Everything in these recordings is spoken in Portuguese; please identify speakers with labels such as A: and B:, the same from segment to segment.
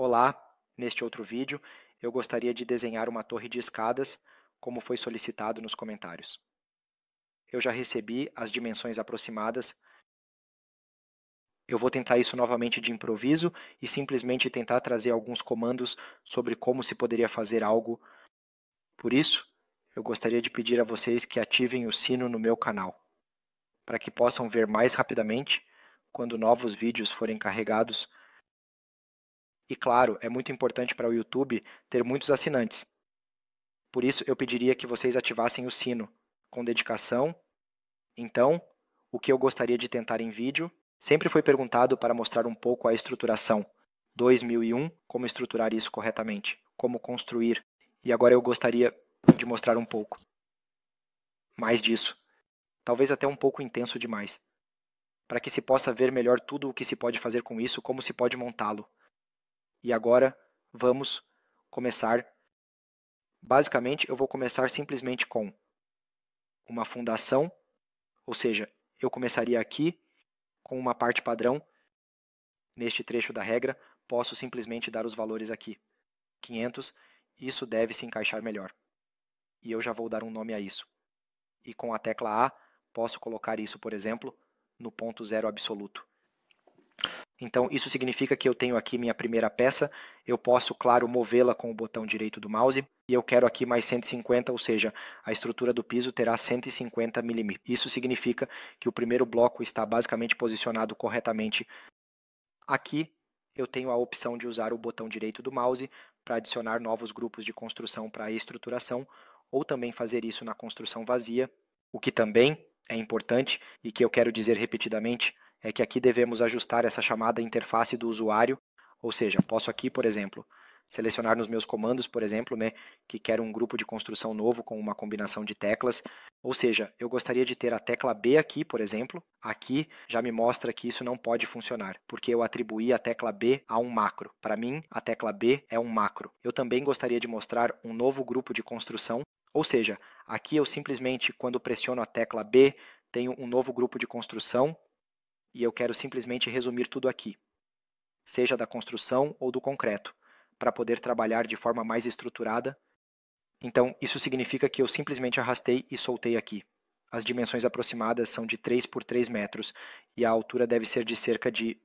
A: Olá, neste outro vídeo eu gostaria de desenhar uma torre de escadas, como foi solicitado nos comentários. Eu já recebi as dimensões aproximadas. Eu vou tentar isso novamente de improviso e simplesmente tentar trazer alguns comandos sobre como se poderia fazer algo. Por isso, eu gostaria de pedir a vocês que ativem o sino no meu canal, para que possam ver mais rapidamente quando novos vídeos forem carregados. E claro, é muito importante para o YouTube ter muitos assinantes. Por isso, eu pediria que vocês ativassem o sino com dedicação. Então, o que eu gostaria de tentar em vídeo sempre foi perguntado para mostrar um pouco a estruturação 2001, como estruturar isso corretamente, como construir. E agora eu gostaria de mostrar um pouco mais disso, talvez até um pouco intenso demais, para que se possa ver melhor tudo o que se pode fazer com isso, como se pode montá-lo. E agora vamos começar. Basicamente, eu vou começar simplesmente com uma fundação, ou seja, eu começaria aqui com uma parte padrão. Neste trecho da regra, posso simplesmente dar os valores aqui. 500, isso deve se encaixar melhor. E eu já vou dar um nome a isso. E com a tecla A, posso colocar isso, por exemplo, no ponto zero absoluto. Então, isso significa que eu tenho aqui minha primeira peça, eu posso, claro, movê-la com o botão direito do mouse, e eu quero aqui mais 150, ou seja, a estrutura do piso terá 150 milímetros. Isso significa que o primeiro bloco está basicamente posicionado corretamente. Aqui eu tenho a opção de usar o botão direito do mouse para adicionar novos grupos de construção para a estruturação, ou também fazer isso na construção vazia. O que também é importante e que eu quero dizer repetidamente é que aqui devemos ajustar essa chamada interface do usuário, ou seja, posso aqui, por exemplo, selecionar nos meus comandos, por exemplo, que quero um grupo de construção novo com uma combinação de teclas, ou seja, eu gostaria de ter a tecla B aqui, por exemplo. Aqui já me mostra que isso não pode funcionar, porque eu atribuí a tecla B a um macro. Para mim, a tecla B é um macro. Eu também gostaria de mostrar um novo grupo de construção, ou seja, aqui eu simplesmente, quando pressiono a tecla B, tenho um novo grupo de construção e eu quero simplesmente resumir tudo aqui, seja da construção ou do concreto, para poder trabalhar de forma mais estruturada. Então, isso significa que eu simplesmente arrastei e soltei aqui. As dimensões aproximadas são de 3 por 3 metros e a altura deve ser de cerca de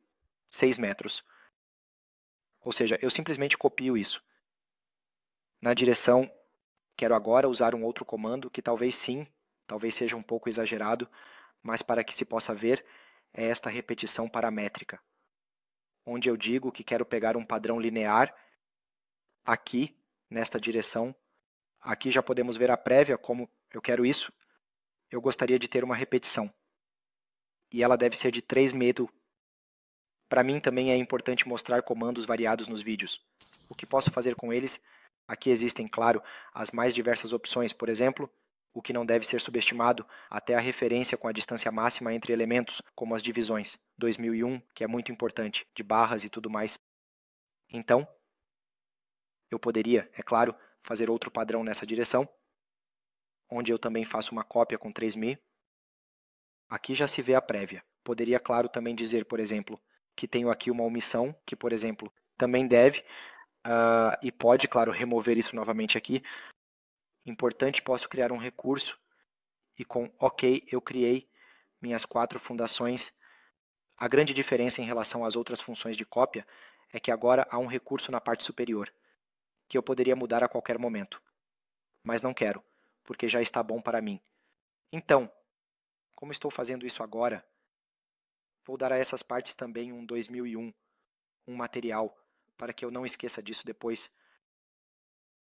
A: 6 metros. Ou seja, eu simplesmente copio isso. Na direção, quero agora usar um outro comando que talvez sim, talvez seja um pouco exagerado, mas para que se possa ver, é esta repetição paramétrica, onde eu digo que quero pegar um padrão linear aqui, nesta direção. Aqui já podemos ver a prévia, como eu quero isso. Eu gostaria de ter uma repetição. E ela deve ser de 3 metros. Para mim também é importante mostrar comandos variados nos vídeos. O que posso fazer com eles? Aqui existem, claro, as mais diversas opções. Por exemplo, o que não deve ser subestimado, até a referência com a distância máxima entre elementos, como as divisões. 2001, que é muito importante, de barras e tudo mais. Então, eu poderia, é claro, fazer outro padrão nessa direção, onde eu também faço uma cópia com 3.000. Aqui já se vê a prévia. Poderia, claro, também dizer, por exemplo, que tenho aqui uma omissão, que, por exemplo, também deve, e pode, claro, remover isso novamente aqui. Importante, posso criar um recurso e com OK eu criei minhas 4 fundações. A grande diferença em relação às outras funções de cópia é que agora há um recurso na parte superior, que eu poderia mudar a qualquer momento. Mas não quero, porque já está bom para mim. Então, como estou fazendo isso agora, vou dar a essas partes também um 2001, um material, para que eu não esqueça disso depois.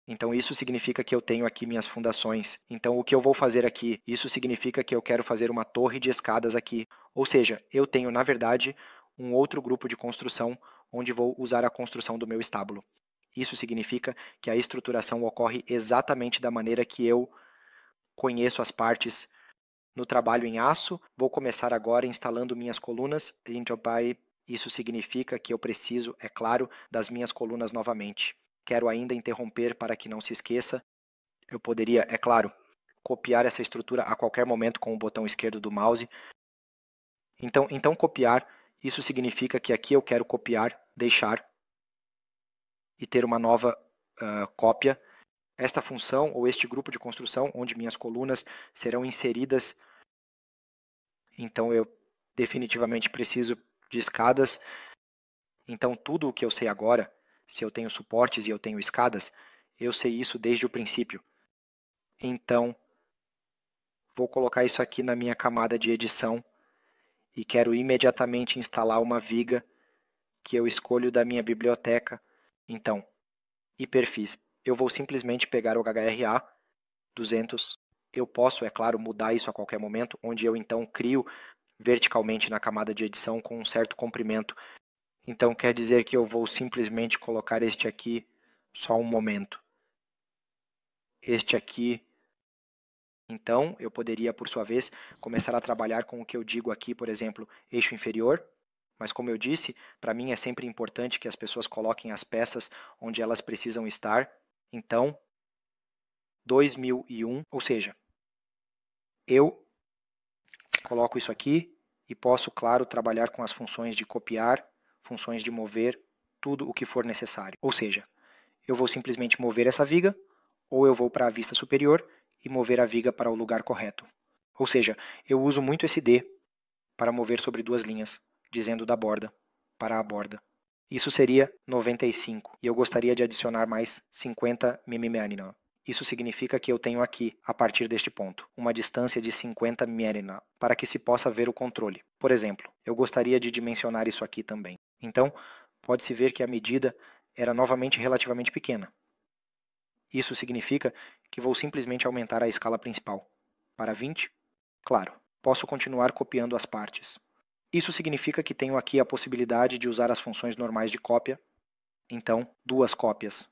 A: Então isso significa que eu tenho aqui minhas fundações. Então o que eu vou fazer aqui? Isso significa que eu quero fazer uma torre de escadas aqui. Ou seja, eu tenho, na verdade, um outro grupo de construção onde vou usar a construção do meu estábulo. Isso significa que a estruturação ocorre exatamente da maneira que eu conheço as partes no trabalho em aço. Vou começar agora instalando minhas colunas em Jobai. Isso significa que eu preciso, é claro, das minhas colunas novamente. Quero ainda interromper para que não se esqueça. Eu poderia, é claro, copiar essa estrutura a qualquer momento com o botão esquerdo do mouse. Então copiar, isso significa que aqui eu quero copiar, deixar. e ter uma nova cópia. Esta função ou este grupo de construção, onde minhas colunas serão inseridas, então eu definitivamente preciso de escadas. Então tudo o que eu sei agora, se eu tenho suportes e eu tenho escadas, eu sei isso desde o princípio. Então, vou colocar isso aqui na minha camada de edição e quero imediatamente instalar uma viga que eu escolho da minha biblioteca. Então, hiperfis. Eu vou simplesmente pegar o HRA 200. Eu posso, é claro, mudar isso a qualquer momento, onde eu então crio verticalmente na camada de edição com um certo comprimento. Então quer dizer que eu vou simplesmente colocar este aqui só um momento. Este aqui. Então, eu poderia, por sua vez, começar a trabalhar com o que eu digo aqui, por exemplo, eixo inferior, mas como eu disse, para mim é sempre importante que as pessoas coloquem as peças onde elas precisam estar. Então, 2001, ou seja, eu coloco isso aqui e posso, claro, trabalhar com as funções de copiar, funções de mover, tudo o que for necessário. Ou seja, eu vou simplesmente mover essa viga, ou eu vou para a vista superior e mover a viga para o lugar correto. Ou seja, eu uso muito esse D para mover sobre duas linhas, dizendo da borda para a borda. Isso seria 95, e eu gostaria de adicionar mais 50 mm. Isso significa que eu tenho aqui, a partir deste ponto, uma distância de 50 mm, para que se possa ver o controle. Por exemplo, eu gostaria de dimensionar isso aqui também. Então, pode-se ver que a medida era novamente relativamente pequena. Isso significa que vou simplesmente aumentar a escala principal. Para 20, claro, posso continuar copiando as partes. Isso significa que tenho aqui a possibilidade de usar as funções normais de cópia, então, duas cópias.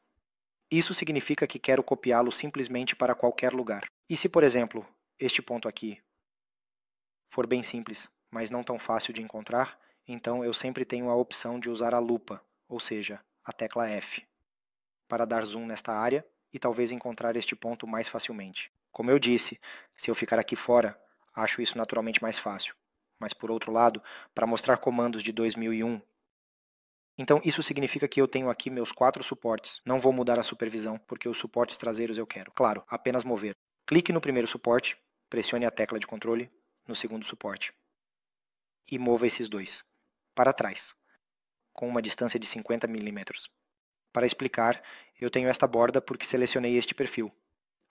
A: Isso significa que quero copiá-lo simplesmente para qualquer lugar. E se, por exemplo, este ponto aqui for bem simples, mas não tão fácil de encontrar, então eu sempre tenho a opção de usar a lupa, ou seja, a tecla F, para dar zoom nesta área e talvez encontrar este ponto mais facilmente. Como eu disse, se eu ficar aqui fora, acho isso naturalmente mais fácil. Mas por outro lado, para mostrar comandos de 2001, então isso significa que eu tenho aqui meus 4 suportes. Não vou mudar a supervisão, porque os suportes traseiros eu quero. Claro, apenas mover. Clique no primeiro suporte, pressione a tecla de controle no segundo suporte. E mova esses dois para trás, com uma distância de 50 milímetros. Para explicar, eu tenho esta borda porque selecionei este perfil.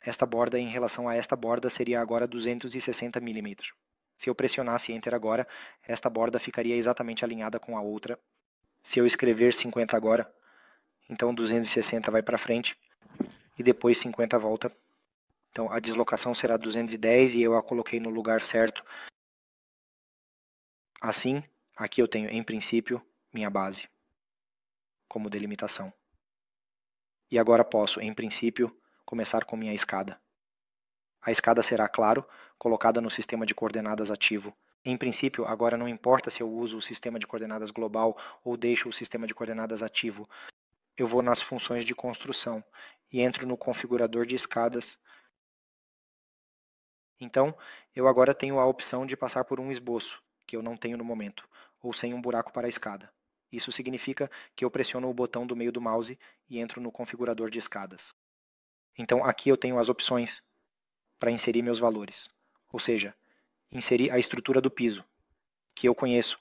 A: Esta borda em relação a esta borda seria agora 260 milímetros. Se eu pressionasse Enter agora, esta borda ficaria exatamente alinhada com a outra. Se eu escrever 50 agora, então 260 vai para frente e depois 50 volta. Então a deslocação será 210 e eu a coloquei no lugar certo. Assim, aqui eu tenho, em princípio, minha base como delimitação. E agora posso, em princípio, começar com minha escada. A escada será, claro, colocada no sistema de coordenadas ativo. Em princípio, agora não importa se eu uso o sistema de coordenadas global ou deixo o sistema de coordenadas ativo. Eu vou nas funções de construção e entro no configurador de escadas. Então, eu agora tenho a opção de passar por um esboço, que eu não tenho no momento, ou sem um buraco para a escada. Isso significa que eu pressiono o botão do meio do mouse e entro no configurador de escadas. Então, aqui eu tenho as opções para inserir meus valores, ou seja, inserir a estrutura do piso, que eu conheço,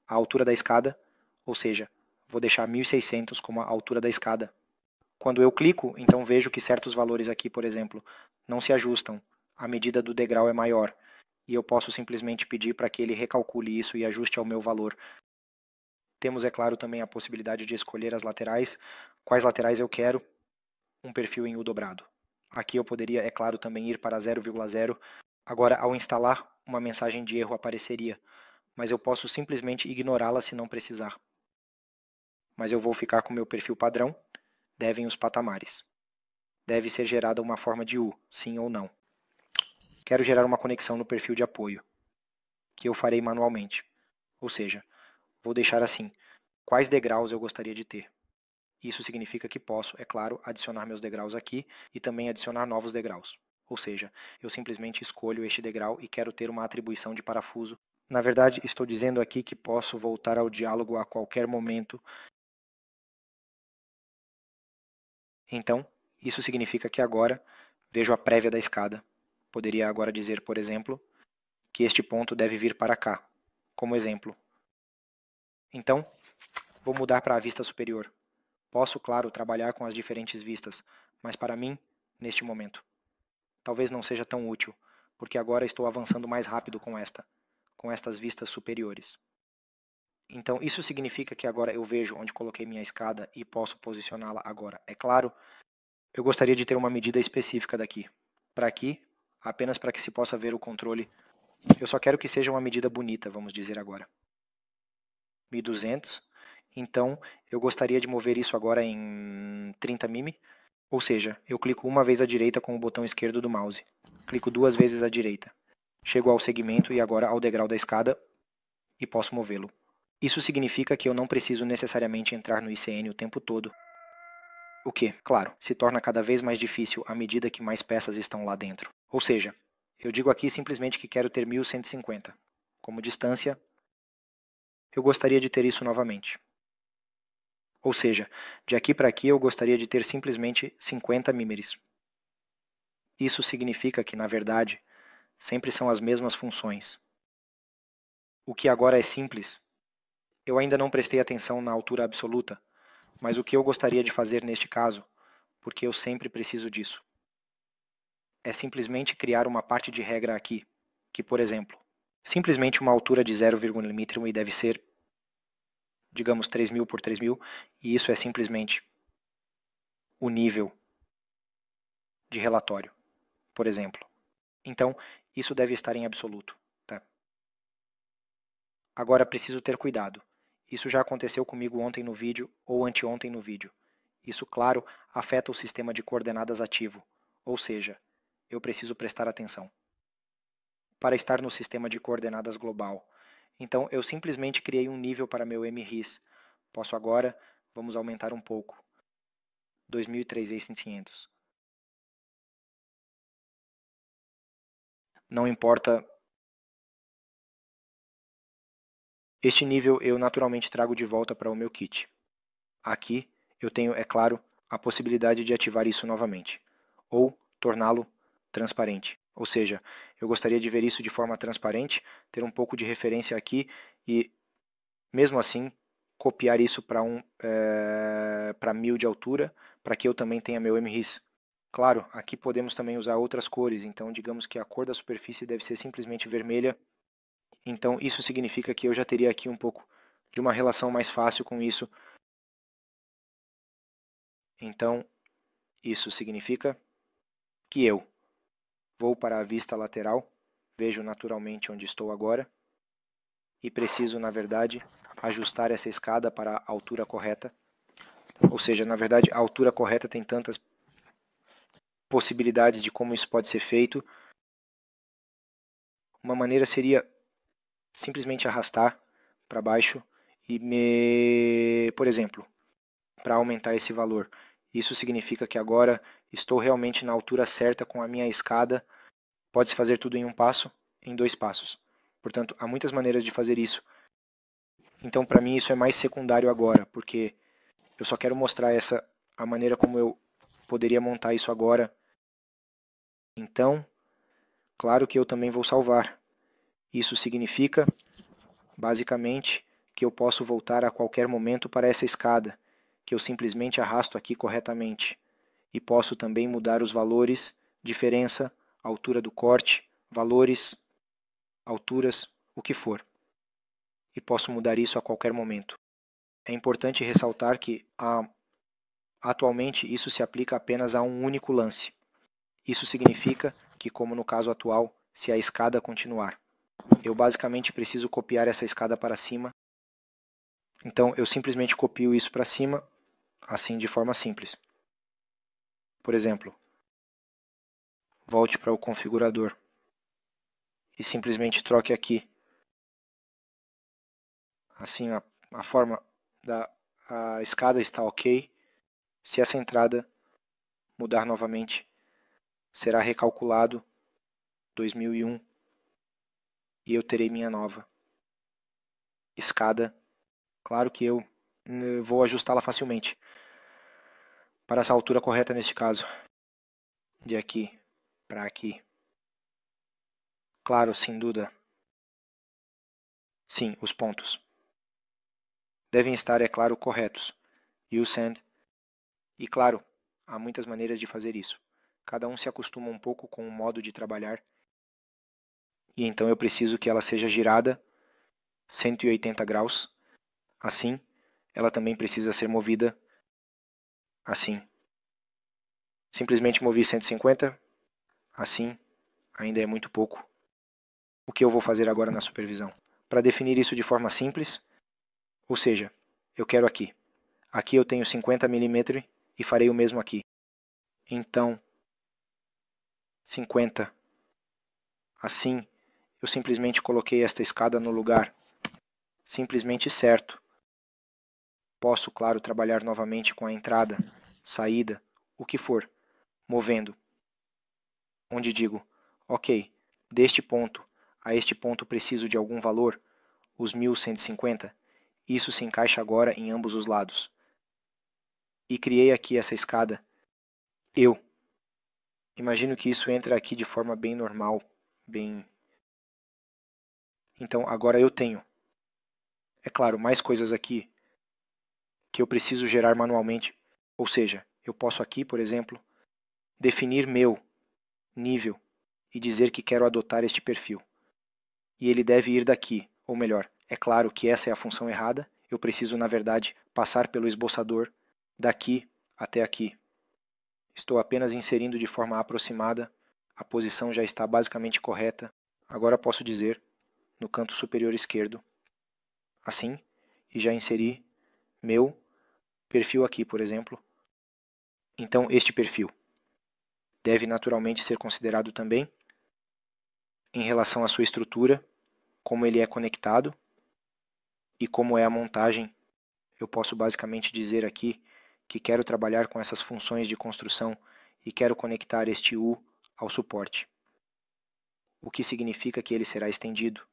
A: a altura da escada, ou seja, vou deixar 1600 como a altura da escada. Quando eu clico, então vejo que certos valores aqui, por exemplo, não se ajustam, a medida do degrau é maior, e eu posso simplesmente pedir para que ele recalcule isso e ajuste ao meu valor. Temos, é claro, também a possibilidade de escolher as laterais, quais laterais eu quero, um perfil em U dobrado. Aqui eu poderia, é claro, também ir para 0,0. Agora, ao instalar, uma mensagem de erro apareceria, mas eu posso simplesmente ignorá-la se não precisar. Mas eu vou ficar com meu perfil padrão, devem os patamares. Deve ser gerada uma forma de U, sim ou não. Quero gerar uma conexão no perfil de apoio, que eu farei manualmente. Ou seja, vou deixar assim, quais degraus eu gostaria de ter. Isso significa que posso, é claro, adicionar meus degraus aqui e também adicionar novos degraus. Ou seja, eu simplesmente escolho este degrau e quero ter uma atribuição de parafuso. Na verdade, estou dizendo aqui que posso voltar ao diálogo a qualquer momento Então, isso significa que agora vejo a prévia da escada. Poderia agora dizer, por exemplo, que este ponto deve vir para cá, como exemplo. Então, vou mudar para a vista superior. Posso, claro, trabalhar com as diferentes vistas, mas para mim, neste momento, talvez não seja tão útil, porque agora estou avançando mais rápido com estas vistas superiores. Então, isso significa que agora eu vejo onde coloquei minha escada e posso posicioná-la agora. É claro, eu gostaria de ter uma medida específica daqui. Para aqui, apenas para que se possa ver o controle. Eu só quero que seja uma medida bonita, vamos dizer agora. 1200. Então, eu gostaria de mover isso agora em 30 mm. Ou seja, eu clico uma vez à direita com o botão esquerdo do mouse. Clico duas vezes à direita. Chego ao segmento e agora ao degrau da escada e posso movê-lo. Isso significa que eu não preciso necessariamente entrar no ICN o tempo todo. O que, claro, se torna cada vez mais difícil à medida que mais peças estão lá dentro. Ou seja, eu digo aqui simplesmente que quero ter 1150. Como distância, eu gostaria de ter isso novamente. Ou seja, de aqui para aqui eu gostaria de ter simplesmente 50 mímeres. Isso significa que, na verdade, sempre são as mesmas funções. O que agora é simples, eu ainda não prestei atenção na altura absoluta, mas o que eu gostaria de fazer neste caso, porque eu sempre preciso disso, é simplesmente criar uma parte de regra aqui, que, por exemplo, simplesmente uma altura de 0,1 mm e deve ser, digamos, 3000 por 3000, e isso é simplesmente o nível de relatório, por exemplo. Então, isso deve estar em absoluto. Tá? Agora, preciso ter cuidado. Isso já aconteceu comigo ontem no vídeo ou anteontem no vídeo. Isso, claro, afeta o sistema de coordenadas ativo, ou seja, eu preciso prestar atenção. Para estar no sistema de coordenadas global. Então, eu simplesmente criei um nível para meu MRIS. Posso agora, vamos aumentar um pouco. 2003 500. Não importa. Este nível eu naturalmente trago de volta para o meu kit. Aqui eu tenho, é claro, a possibilidade de ativar isso novamente, ou torná-lo transparente. Ou seja, eu gostaria de ver isso de forma transparente, ter um pouco de referência aqui e, mesmo assim, copiar isso para 1000 de altura, para que eu também tenha meu MRIS. Claro, aqui podemos também usar outras cores, então digamos que a cor da superfície deve ser simplesmente vermelha. Então isso significa que eu já teria aqui um pouco de uma relação mais fácil com isso. Então isso significa que eu vou para a vista lateral, vejo naturalmente onde estou agora e preciso, na verdade, ajustar essa escada para a altura correta. Ou seja, na verdade, a altura correta tem tantas possibilidades de como isso pode ser feito. Uma maneira seria simplesmente arrastar para baixo e, por exemplo, para aumentar esse valor. Isso significa que agora estou realmente na altura certa com a minha escada. Pode-se fazer tudo em um passo, em dois passos. Portanto, há muitas maneiras de fazer isso. Então, para mim, isso é mais secundário agora, porque eu só quero mostrar a maneira como eu poderia montar isso agora. Então, claro que eu também vou salvar. Isso significa, basicamente, que eu posso voltar a qualquer momento para essa escada, que eu simplesmente arrasto aqui corretamente. E posso também mudar os valores, diferença, altura do corte, valores, alturas, o que for. E posso mudar isso a qualquer momento. É importante ressaltar que atualmente isso se aplica apenas a um único lance. Isso significa que, como no caso atual, se a escada continuar, eu basicamente preciso copiar essa escada para cima. Então eu simplesmente copio isso para cima, assim de forma simples. Por exemplo, volte para o configurador e simplesmente troque aqui. Assim a forma da a escada está ok. Se essa entrada mudar novamente, será recalculado 2001 e eu terei minha nova escada. Claro que eu vou ajustá-la facilmente. para essa altura correta neste caso, de aqui para aqui. Claro, sem dúvida. Sim, os pontos devem estar, é claro, corretos. You send. E claro, há muitas maneiras de fazer isso. Cada um se acostuma um pouco com o modo de trabalhar. E então eu preciso que ela seja girada 180 graus. Assim, ela também precisa ser movida assim. Simplesmente movi 150. Assim, ainda é muito pouco. O que eu vou fazer agora na supervisão? Para definir isso de forma simples, ou seja, eu quero aqui. Aqui eu tenho 50 mm e farei o mesmo aqui. Então, 50. Assim, eu simplesmente coloquei esta escada no lugar simplesmente certo. Posso, claro, trabalhar novamente com a entrada, saída, o que for, movendo. Onde digo, ok, deste ponto a este ponto preciso de algum valor, os 1150, isso se encaixa agora em ambos os lados. E criei aqui essa escada. Eu imagino que isso entra aqui de forma bem normal, bem... Então, agora eu tenho, é claro, mais coisas aqui que eu preciso gerar manualmente. Ou seja, eu posso aqui, por exemplo, definir meu nível e dizer que quero adotar este perfil. E ele deve ir daqui, ou melhor, é claro que essa é a função errada, eu preciso, na verdade, passar pelo esboçador daqui até aqui. Estou apenas inserindo de forma aproximada, a posição já está basicamente correta. Agora posso dizer, no canto superior esquerdo, assim, e já inseri meu perfil aqui, por exemplo. Então, este perfil deve naturalmente ser considerado também em relação à sua estrutura, como ele é conectado e como é a montagem. Eu posso basicamente dizer aqui que quero trabalhar com essas funções de construção e quero conectar este U ao suporte, o que significa que ele será estendido.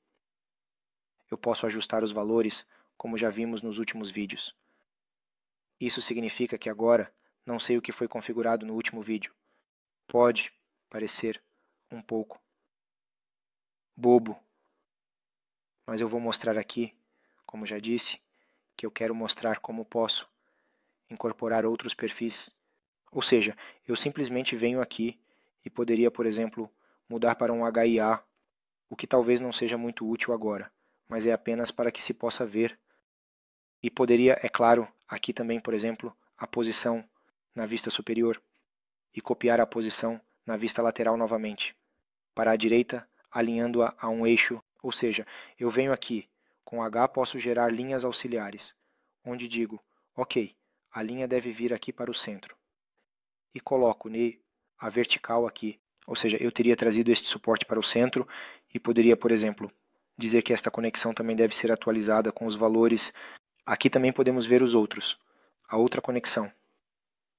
A: Eu posso ajustar os valores, como já vimos nos últimos vídeos. Isso significa que agora não sei o que foi configurado no último vídeo. Pode parecer um pouco bobo, mas eu vou mostrar aqui, como já disse, que eu quero mostrar como posso incorporar outros perfis. Ou seja, eu simplesmente venho aqui e poderia, por exemplo, mudar para um HIA, o que talvez não seja muito útil agora, mas é apenas para que se possa ver. E poderia, é claro, aqui também, por exemplo, a posição na vista superior e copiar a posição na vista lateral novamente. Para a direita, alinhando-a a um eixo, ou seja, eu venho aqui, com H posso gerar linhas auxiliares, onde digo, ok, a linha deve vir aqui para o centro. E coloco a vertical aqui, ou seja, eu teria trazido este suporte para o centro e poderia, por exemplo, dizer que esta conexão também deve ser atualizada com os valores. Aqui também podemos ver os outros, a outra conexão.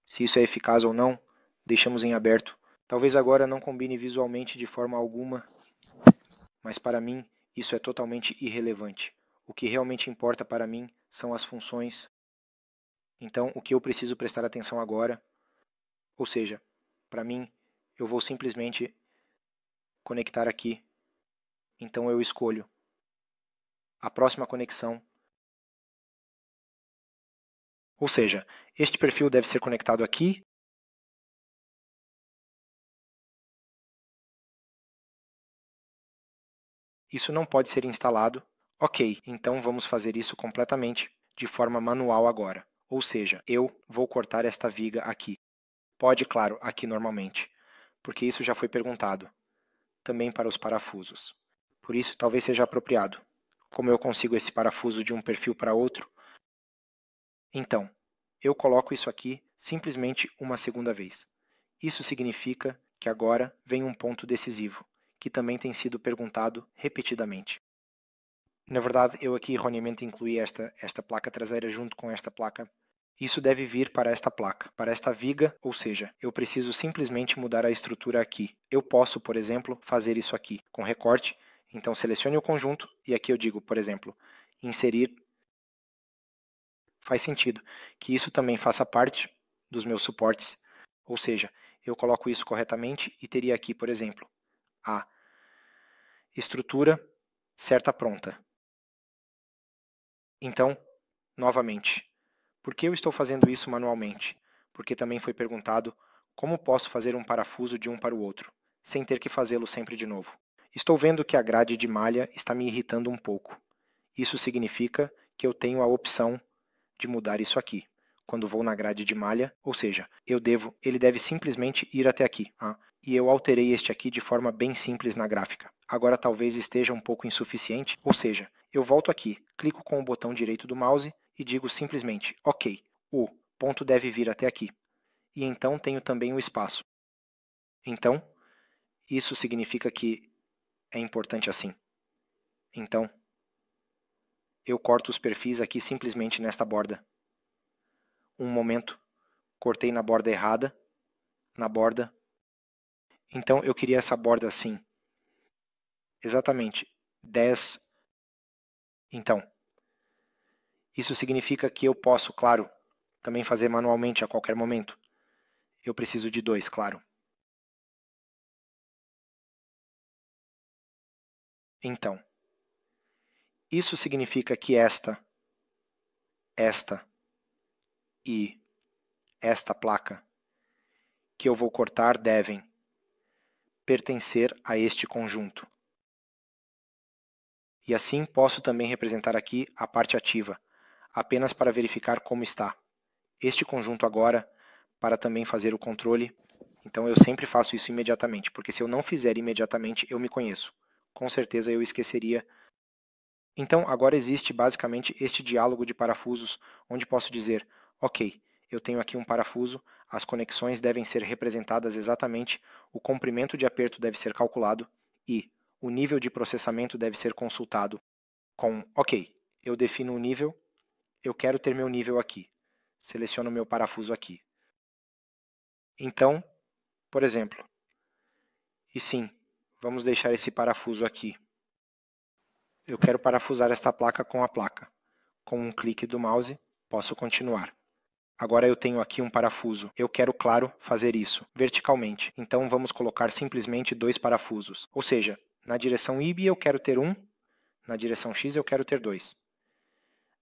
A: Se isso é eficaz ou não, deixamos em aberto. Talvez agora não combine visualmente de forma alguma, mas para mim isso é totalmente irrelevante. O que realmente importa para mim são as funções. Então, o que eu preciso prestar atenção agora, ou seja, para mim, eu vou simplesmente conectar aqui. Então eu escolho a próxima conexão. Ou seja, este perfil deve ser conectado aqui. Isso não pode ser instalado. Ok, então vamos fazer isso completamente de forma manual agora. Ou seja, eu vou cortar esta viga aqui. Pode, claro, aqui normalmente, porque isso já foi perguntado. Também para os parafusos. Por isso, talvez seja apropriado. Como eu consigo esse parafuso de um perfil para outro? Então, eu coloco isso aqui simplesmente uma segunda vez. Isso significa que agora vem um ponto decisivo, que também tem sido perguntado repetidamente. Na verdade, eu aqui erroneamente incluí esta placa traseira junto com esta placa. Isso deve vir para esta placa, para esta viga, ou seja, eu preciso simplesmente mudar a estrutura aqui. Eu posso, por exemplo, fazer isso aqui com recorte, então selecione o conjunto e aqui eu digo, por exemplo, inserir. Faz sentido que isso também faça parte dos meus suportes. Ou seja, eu coloco isso corretamente e teria aqui, por exemplo, a estrutura certa pronta. Então, novamente, por que eu estou fazendo isso manualmente? Porque também foi perguntado como posso fazer um parafuso de um para o outro, sem ter que fazê-lo sempre de novo. Estou vendo que a grade de malha está me irritando um pouco. Isso significa que eu tenho a opção de mudar isso aqui. Quando vou na grade de malha, ou seja, ele deve simplesmente ir até aqui. E eu alterei este aqui de forma bem simples na gráfica. Agora talvez esteja um pouco insuficiente, ou seja, eu volto aqui, clico com o botão direito do mouse e digo simplesmente, ok, o ponto deve vir até aqui. E então tenho também o espaço. Então, isso significa que é importante assim. Então, eu corto os perfis aqui simplesmente nesta borda. Um momento, cortei na borda errada, na borda. Então, eu queria essa borda assim. Exatamente 10. Então, isso significa que eu posso, claro, também fazer manualmente a qualquer momento. Eu preciso de 2, claro. Então, isso significa que esta e esta placa que eu vou cortar devem pertencer a este conjunto. E assim posso também representar aqui a parte ativa, apenas para verificar como está. Este conjunto agora, para também fazer o controle, então eu sempre faço isso imediatamente, porque se eu não fizer imediatamente, eu me conheço. Com certeza eu esqueceria. Então agora existe basicamente este diálogo de parafusos, onde posso dizer, ok, eu tenho aqui um parafuso, as conexões devem ser representadas exatamente, o comprimento de aperto deve ser calculado e o nível de processamento deve ser consultado com, ok, eu defino o nível, eu quero ter meu nível aqui, seleciono meu parafuso aqui. Então, por exemplo, e sim, vamos deixar esse parafuso aqui. Eu quero parafusar esta placa com a placa. Com um clique do mouse, posso continuar. Agora eu tenho aqui um parafuso. Eu quero, claro, fazer isso verticalmente. Então vamos colocar simplesmente 2 parafusos. Ou seja, na direção Y eu quero ter 1, na direção X eu quero ter 2.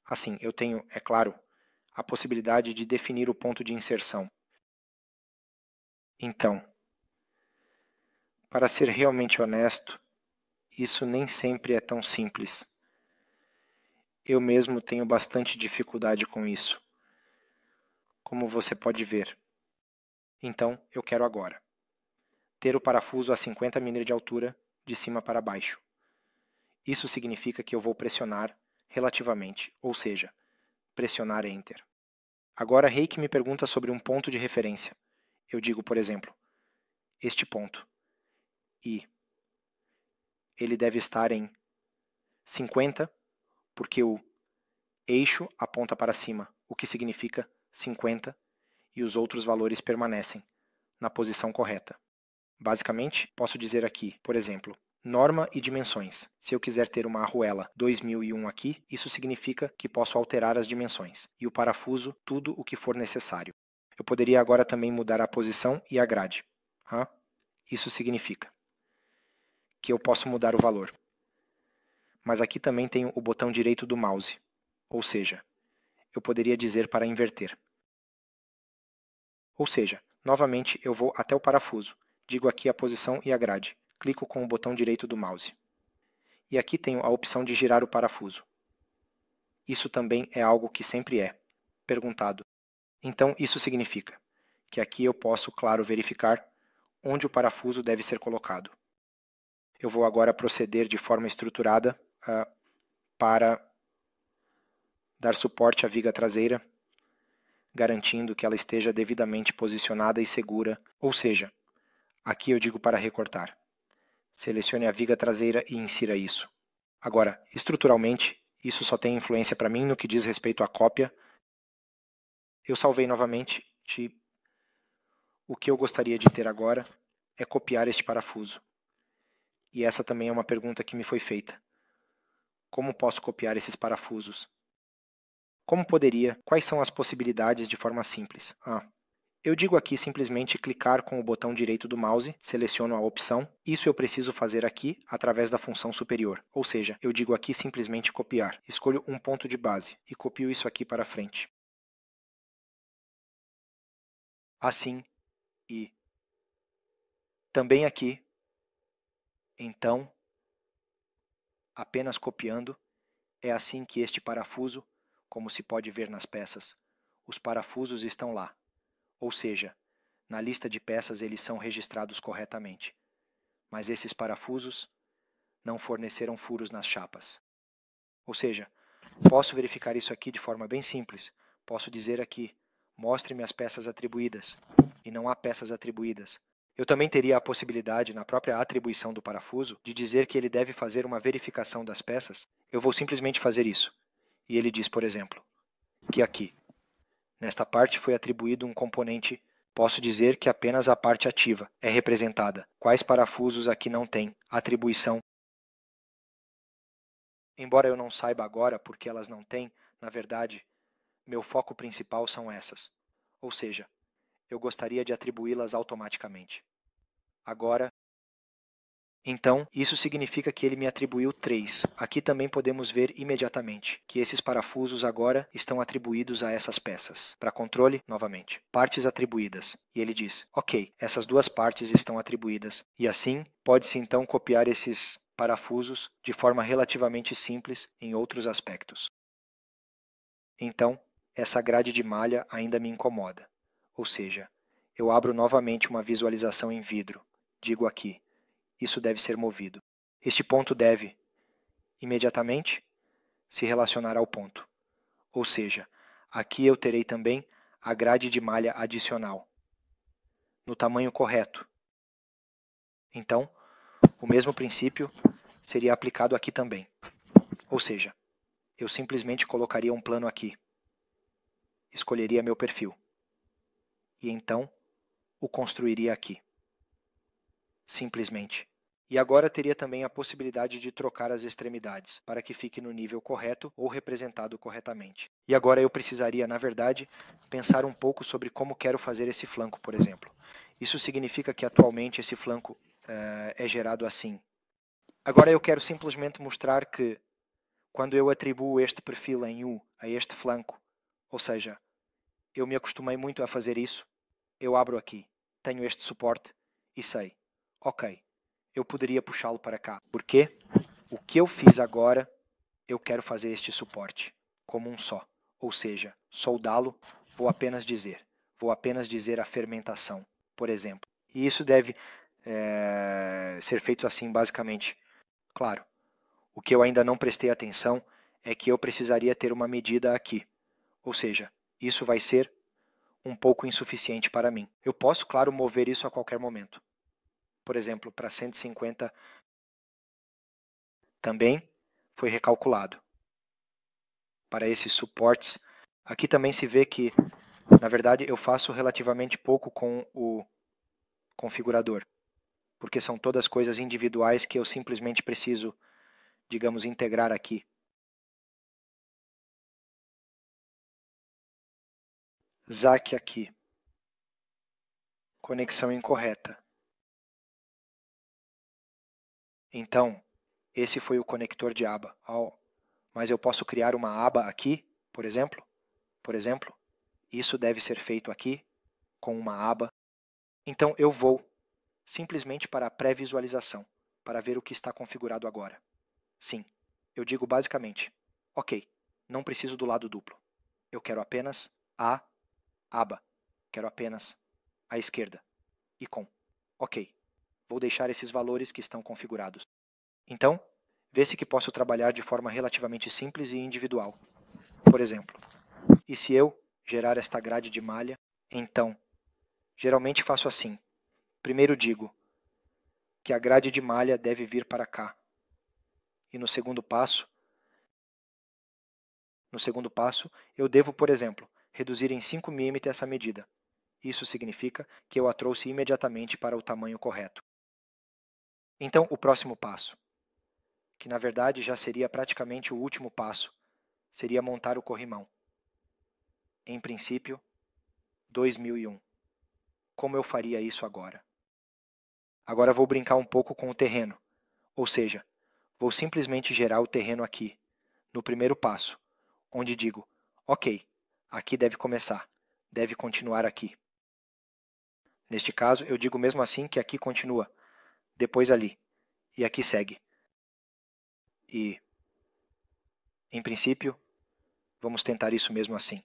A: Assim, eu tenho, é claro, a possibilidade de definir o ponto de inserção. Então, para ser realmente honesto, isso nem sempre é tão simples. Eu mesmo tenho bastante dificuldade com isso, como você pode ver. Então, eu quero agora ter o parafuso a 50 mm de altura, de cima para baixo. Isso significa que eu vou pressionar relativamente, ou seja, pressionar Enter. Agora Reiki me pergunta sobre um ponto de referência. Eu digo, por exemplo, este ponto. E ele deve estar em 50, porque o eixo aponta para cima, o que significa 50, e os outros valores permanecem na posição correta. Basicamente, posso dizer aqui, por exemplo, norma e dimensões. Se eu quiser ter uma arruela 2001 aqui, isso significa que posso alterar as dimensões, e o parafuso, tudo o que for necessário. Eu poderia agora também mudar a posição e a grade. Isso significa que eu posso mudar o valor. Mas aqui também tenho o botão direito do mouse, ou seja, eu poderia dizer para inverter. Ou seja, novamente eu vou até o parafuso, digo aqui a posição e a grade, clico com o botão direito do mouse. E aqui tenho a opção de girar o parafuso. Isso também é algo que sempre é perguntado. Então isso significa que aqui eu posso, claro, verificar onde o parafuso deve ser colocado. Eu vou agora proceder de forma estruturada para dar suporte à viga traseira, garantindo que ela esteja devidamente posicionada e segura, ou seja, aqui eu digo para recortar. Selecione a viga traseira e insira isso. Agora, estruturalmente, isso só tem influência para mim no que diz respeito à cópia. Eu salvei novamente. O que eu gostaria de ter agora é copiar este parafuso. E essa também é uma pergunta que me foi feita. Como posso copiar esses parafusos? Como poderia? Quais são as possibilidades de forma simples? Eu digo aqui simplesmente clicar com o botão direito do mouse, seleciono a opção. Isso eu preciso fazer aqui através da função superior. Ou seja, eu digo aqui simplesmente copiar. Escolho um ponto de base e copio isso aqui para frente. Assim e também aqui. Então, apenas copiando, é assim que este parafuso, como se pode ver nas peças, os parafusos estão lá. Ou seja, na lista de peças eles são registrados corretamente. Mas esses parafusos não forneceram furos nas chapas. Ou seja, posso verificar isso aqui de forma bem simples. Posso dizer aqui, mostre-me as peças atribuídas, e não há peças atribuídas. Eu também teria a possibilidade, na própria atribuição do parafuso, de dizer que ele deve fazer uma verificação das peças. Eu vou simplesmente fazer isso. E ele diz, por exemplo, que aqui, nesta parte foi atribuído um componente. Posso dizer que apenas a parte ativa é representada. Quais parafusos aqui não têm atribuição? Embora eu não saiba agora porque elas não têm, na verdade, meu foco principal são essas. Ou seja, eu gostaria de atribuí-las automaticamente. Agora, então, isso significa que ele me atribuiu 3. Aqui também podemos ver imediatamente que esses parafusos agora estão atribuídos a essas peças. Para controle, novamente, partes atribuídas. E ele diz, ok, essas duas partes estão atribuídas. E assim, pode-se então copiar esses parafusos de forma relativamente simples em outros aspectos. Então, essa grade de malha ainda me incomoda. Ou seja, eu abro novamente uma visualização em vidro. Digo aqui, isso deve ser movido. Este ponto deve, imediatamente, se relacionar ao ponto. Ou seja, aqui eu terei também a grade de malha adicional, no tamanho correto. Então, o mesmo princípio seria aplicado aqui também. Ou seja, eu simplesmente colocaria um plano aqui, escolheria meu perfil, e então o construiria aqui. Simplesmente. E agora teria também a possibilidade de trocar as extremidades, para que fique no nível correto ou representado corretamente. E agora eu precisaria, na verdade, pensar um pouco sobre como quero fazer esse flanco, por exemplo. Isso significa que atualmente esse flanco é gerado assim. Agora eu quero simplesmente mostrar que, quando eu atribuo este perfil em U a este flanco, ou seja, eu me acostumei muito a fazer isso, eu abro aqui, tenho este suporte e sei, ok, eu poderia puxá-lo para cá. Porque o que eu fiz agora, eu quero fazer este suporte como um só. Ou seja, soldá-lo, vou apenas dizer a fermentação, por exemplo. E isso deve ser feito assim basicamente. Claro, o que eu ainda não prestei atenção é que eu precisaria ter uma medida aqui. Ou seja, isso vai ser um pouco insuficiente para mim. Eu posso, claro, mover isso a qualquer momento. Por exemplo, para 150 também foi recalculado. Para esses suportes, aqui também se vê que, na verdade, eu faço relativamente pouco com o configurador, porque são todas coisas individuais que eu simplesmente preciso, digamos, integrar aqui. ZAC aqui. Conexão incorreta. Então, esse foi o conector de aba. Mas eu posso criar uma aba aqui, por exemplo? Isso deve ser feito aqui, com uma aba. Então, eu vou simplesmente para a pré-visualização, para ver o que está configurado agora. Sim, eu digo basicamente, ok, não preciso do lado duplo. Eu quero apenas a aba. Quero apenas a esquerda. E com. Ok, vou deixar esses valores que estão configurados. Então, vê-se que posso trabalhar de forma relativamente simples e individual. Por exemplo, e se eu gerar esta grade de malha, então, geralmente faço assim. Primeiro digo que a grade de malha deve vir para cá. E no segundo passo, eu devo, por exemplo, reduzir em 5 mm essa medida. Isso significa que eu a trouxe imediatamente para o tamanho correto. Então, o próximo passo, que na verdade já seria praticamente o último passo, seria montar o corrimão. Em princípio, 2001. como eu faria isso agora? Agora vou brincar um pouco com o terreno, ou seja, vou simplesmente gerar o terreno aqui, no primeiro passo, onde digo, ok, aqui deve começar, deve continuar aqui. Neste caso, eu digo mesmo assim que aqui continua, depois ali, e aqui segue. E, em princípio, vamos tentar isso mesmo assim.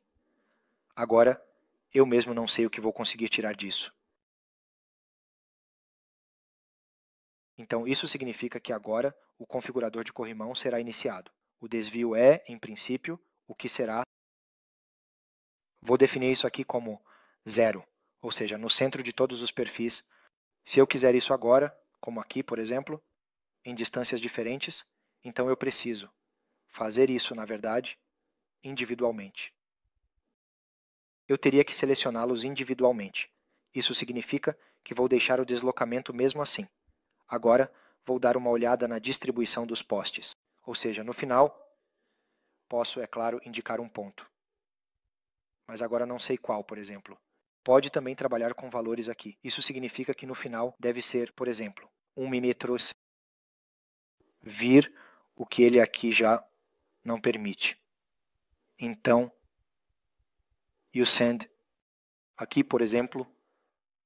A: Agora, eu mesmo não sei o que vou conseguir tirar disso. Então, isso significa que agora o configurador de corrimão será iniciado. O desvio é, em princípio, o que será. Vou definir isso aqui como 0, ou seja, no centro de todos os perfis. Se eu quiser isso agora, como aqui, por exemplo, em distâncias diferentes, então eu preciso fazer isso, na verdade, individualmente. Eu teria que selecioná-los individualmente. Isso significa que vou deixar o deslocamento mesmo assim. Agora, vou dar uma olhada na distribuição dos postes. Ou seja, no final, posso, é claro, indicar um ponto. Mas agora não sei qual, por exemplo. Pode também trabalhar com valores aqui. Isso significa que no final deve ser, por exemplo, 1 milímetro vir o que ele aqui já não permite. Então, e o send, aqui, por exemplo,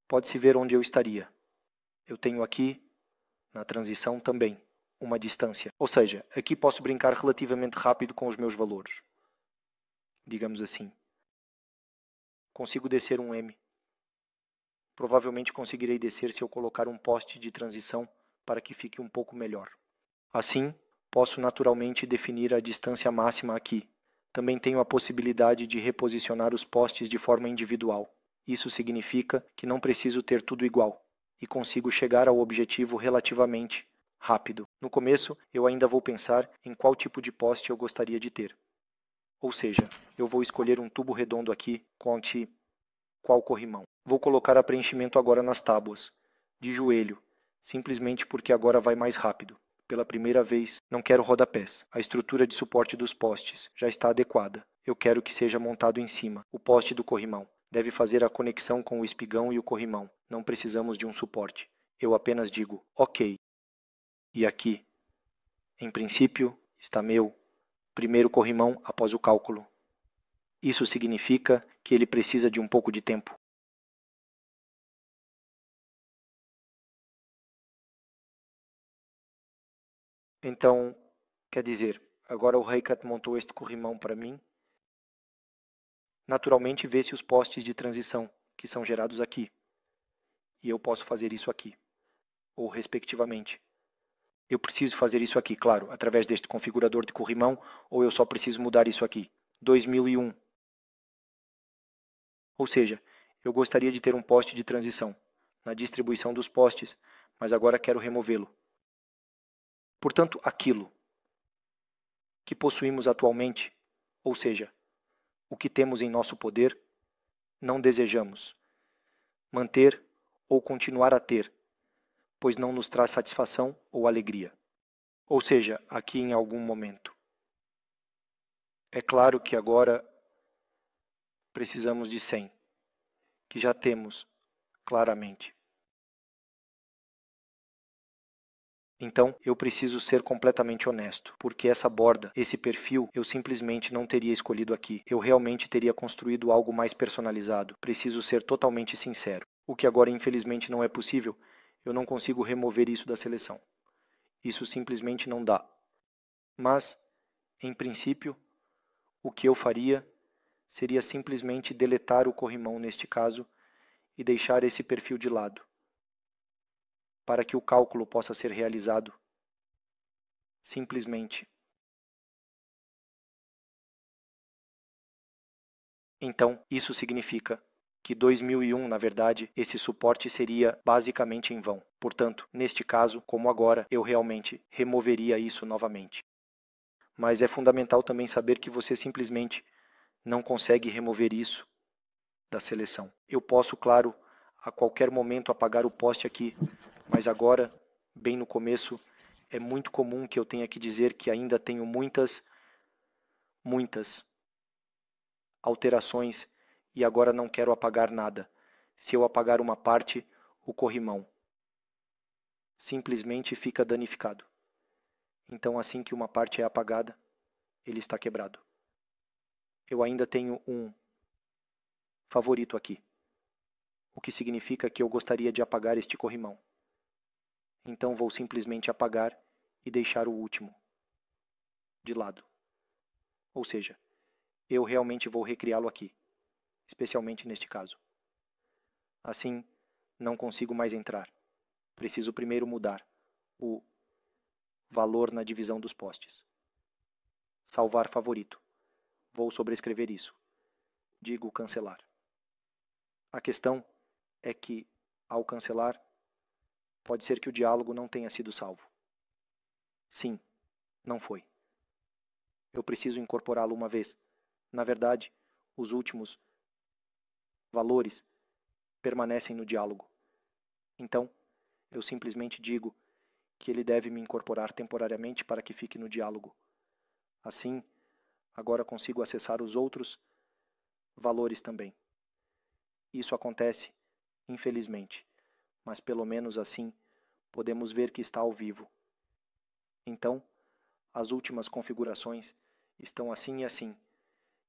A: pode-se ver onde eu estaria. Eu tenho aqui, na transição também, uma distância. Ou seja, aqui posso brincar relativamente rápido com os meus valores. Digamos assim. Consigo descer um M. Provavelmente conseguirei descer se eu colocar um poste de transição para que fique um pouco melhor. Assim, posso naturalmente definir a distância máxima aqui. Também tenho a possibilidade de reposicionar os postes de forma individual. Isso significa que não preciso ter tudo igual e consigo chegar ao objetivo relativamente rápido. No começo, eu ainda vou pensar em qual tipo de poste eu gostaria de ter. Ou seja, eu vou escolher um tubo redondo aqui, conte qual corrimão. Vou colocar a preenchimento agora nas tábuas, de joelho, simplesmente porque agora vai mais rápido. Pela primeira vez, não quero rodapés. A estrutura de suporte dos postes já está adequada. Eu quero que seja montado em cima, o poste do corrimão. Deve fazer a conexão com o espigão e o corrimão. Não precisamos de um suporte. Eu apenas digo, ok. E aqui, em princípio, está meu primeiro corrimão após o cálculo. Isso significa que ele precisa de um pouco de tempo. Então, quer dizer, agora o Reikat montou este corrimão para mim. Naturalmente, vê-se os postes de transição, que são gerados aqui. E eu posso fazer isso aqui, ou respectivamente. Eu preciso fazer isso aqui, claro, através deste configurador de corrimão, ou eu só preciso mudar isso aqui. 2001. Ou seja, eu gostaria de ter um poste de transição na distribuição dos postes, mas agora quero removê-lo. Portanto, aquilo que possuímos atualmente, ou seja, o que temos em nosso poder, não desejamos manter ou continuar a ter, pois não nos traz satisfação ou alegria. Ou seja, aqui em algum momento. É claro que agora precisamos de 100, que já temos claramente. Então, eu preciso ser completamente honesto, porque essa borda, esse perfil, eu simplesmente não teria escolhido aqui. Eu realmente teria construído algo mais personalizado. Preciso ser totalmente sincero. O que agora, infelizmente, não é possível. Eu não consigo remover isso da seleção. Isso simplesmente não dá. Mas, em princípio, o que eu faria seria simplesmente deletar o corrimão neste caso e deixar esse perfil de lado, para que o cálculo possa ser realizado simplesmente. Então, isso significa que 2001, na verdade, esse suporte seria basicamente em vão. Portanto, neste caso, como agora, eu realmente removeria isso novamente. Mas é fundamental também saber que você simplesmente não consegue remover isso da seleção. Eu posso, claro, a qualquer momento apagar o poste aqui, mas agora, bem no começo, é muito comum que eu tenha que dizer que ainda tenho muitas alterações e agora não quero apagar nada. Se eu apagar uma parte, o corrimão simplesmente fica danificado. Então, assim que uma parte é apagada, ele está quebrado. Eu ainda tenho um favorito aqui, o que significa que eu gostaria de apagar este corrimão. Então vou simplesmente apagar e deixar o último de lado. Ou seja, eu realmente vou recriá-lo aqui, especialmente neste caso. Assim, não consigo mais entrar. Preciso primeiro mudar o valor na divisão dos postes. Salvar favorito. Vou sobrescrever isso. Digo cancelar. A questão é que, ao cancelar, pode ser que o diálogo não tenha sido salvo. Sim, não foi. Eu preciso incorporá-lo uma vez. Na verdade, os últimos valores permanecem no diálogo. Então, eu simplesmente digo que ele deve me incorporar temporariamente para que fique no diálogo. Assim, agora consigo acessar os outros valores também. Isso acontece, infelizmente, mas pelo menos assim podemos ver que está ao vivo. Então, as últimas configurações estão assim,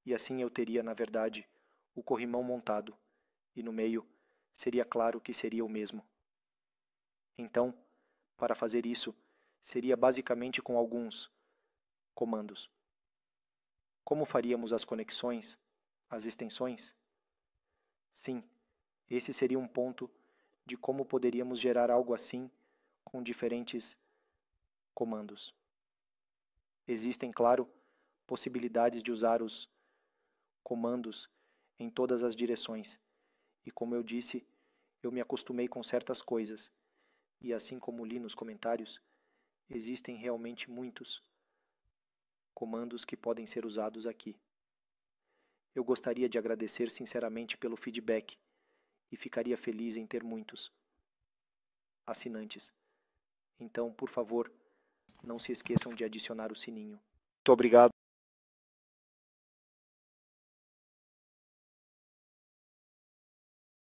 A: e assim eu teria, na verdade, o corrimão montado, e no meio seria claro que seria o mesmo. Então, para fazer isso, seria basicamente com alguns comandos. Como faríamos as conexões, as extensões? Sim, esse seria um ponto de como poderíamos gerar algo assim com diferentes comandos. Existem, claro, possibilidades de usar os comandos em todas as direções, e como eu disse, eu me acostumei com certas coisas, e assim como li nos comentários, existem realmente muitos comandos que podem ser usados aqui. Eu gostaria de agradecer sinceramente pelo feedback e ficaria feliz em ter muitos assinantes. Então, por favor, não se esqueçam de adicionar o sininho. Muito obrigado.